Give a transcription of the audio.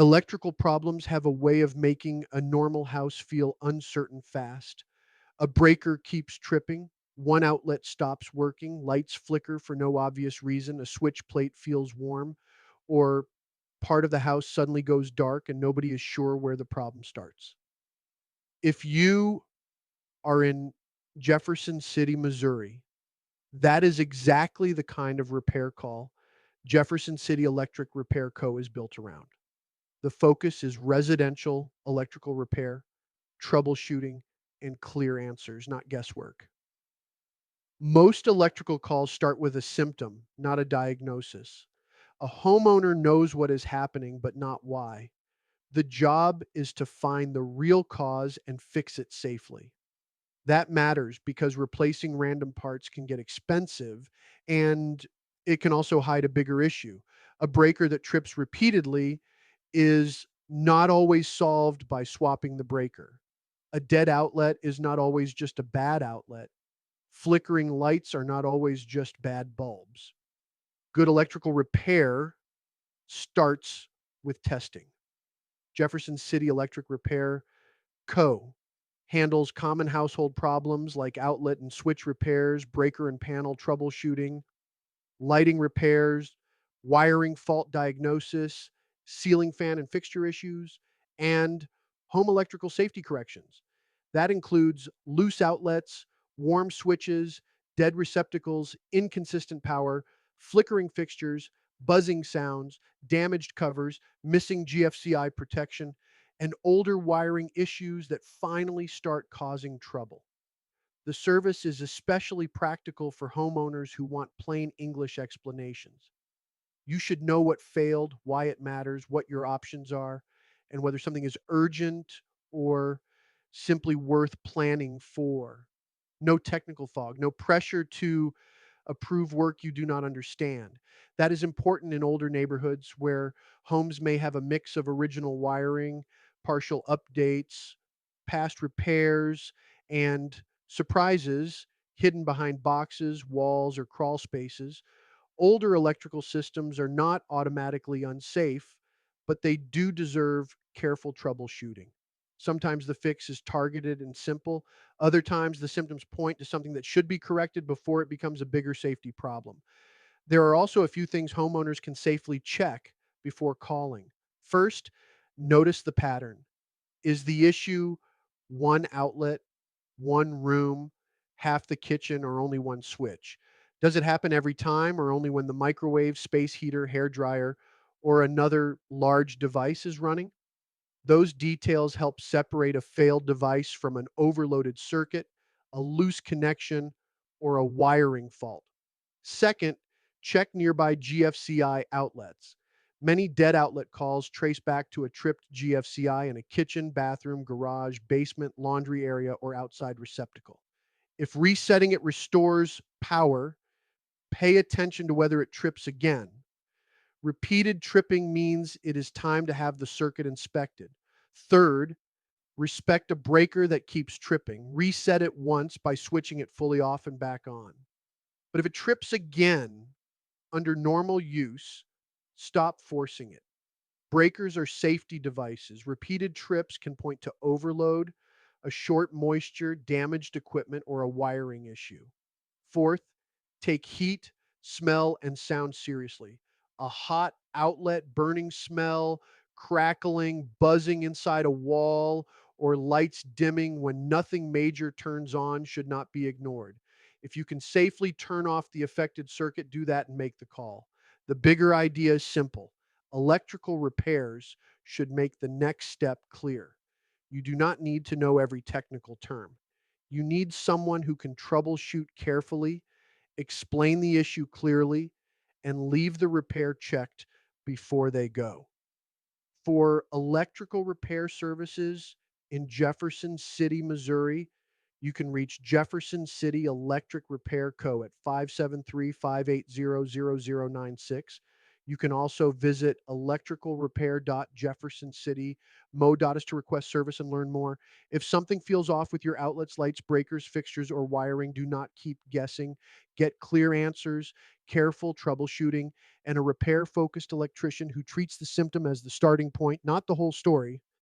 Electrical problems have a way of making a normal house feel uncertain fast. A breaker keeps tripping, one outlet stops working, lights flicker for no obvious reason, a switch plate feels warm, or part of the house suddenly goes dark and nobody is sure where the problem starts. If you are in Jefferson City, Missouri, that is exactly the kind of repair call Jefferson City Electric Repair Co. is built around. The focus is residential electrical repair, troubleshooting, and clear answers, not guesswork. Most electrical calls start with a symptom, not a diagnosis. A homeowner knows what is happening, but not why. The job is to find the real cause and fix it safely. That matters because replacing random parts can get expensive and it can also hide a bigger issue. A breaker that trips repeatedly is not always solved by swapping the breaker. A dead outlet is not always just a bad outlet. Flickering lights are not always just bad bulbs. Good electrical repair starts with testing. Jefferson City Electric Repair Co. handles common household problems like outlet and switch repairs, breaker and panel troubleshooting, lighting repairs, wiring fault diagnosis, ceiling fan and fixture issues, and home electrical safety corrections. That includes loose outlets, warm switches, dead receptacles, inconsistent power, flickering fixtures, buzzing sounds, damaged covers, missing GFCI protection, and older wiring issues that finally start causing trouble. The service is especially practical for homeowners who want plain English explanations. You should know what failed, why it matters, what your options are, and whether something is urgent or simply worth planning for. No technical fog, no pressure to approve work you do not understand. That is important in older neighborhoods where homes may have a mix of original wiring, partial updates, past repairs, and surprises hidden behind boxes, walls, or crawl spaces. Older electrical systems are not automatically unsafe, but they do deserve careful troubleshooting. Sometimes the fix is targeted and simple. Other times the symptoms point to something that should be corrected before it becomes a bigger safety problem. There are also a few things homeowners can safely check before calling. First, notice the pattern. Is the issue one outlet, one room, half the kitchen, or only one switch? Does it happen every time or only when the microwave, space heater, hair dryer, or another large device is running? Those details help separate a failed device from an overloaded circuit, a loose connection, or a wiring fault. Second, check nearby GFCI outlets. Many dead outlet calls trace back to a tripped GFCI in a kitchen, bathroom, garage, basement, laundry area, or outside receptacle. If resetting it restores power, pay attention to whether it trips again. Repeated tripping means it is time to have the circuit inspected. Third, respect a breaker that keeps tripping. Reset it once by switching it fully off and back on. But if it trips again under normal use, stop forcing it. Breakers are safety devices. Repeated trips can point to overload, a short moisture, damaged equipment, or a wiring issue. Fourth, take heat, smell, and sound seriously. A hot outlet, burning smell, crackling, buzzing inside a wall, or lights dimming when nothing major turns on should not be ignored. If you can safely turn off the affected circuit, do that and make the call. The bigger idea is simple. Electrical repairs should make the next step clear. You do not need to know every technical term. You need someone who can troubleshoot carefully, explain the issue clearly, and leave the repair checked before they go. For electrical repair services in Jefferson City, Missouri, you can reach Jefferson City Electric Repair Co. at 573-580-0096. You can also visit electricalrepair.jeffersoncitymO is to request service and learn more. If something feels off with your outlets, lights, breakers, fixtures, or wiring, do not keep guessing. Get clear answers, careful troubleshooting, and a repair focused electrician who treats the symptom as the starting point, not the whole story.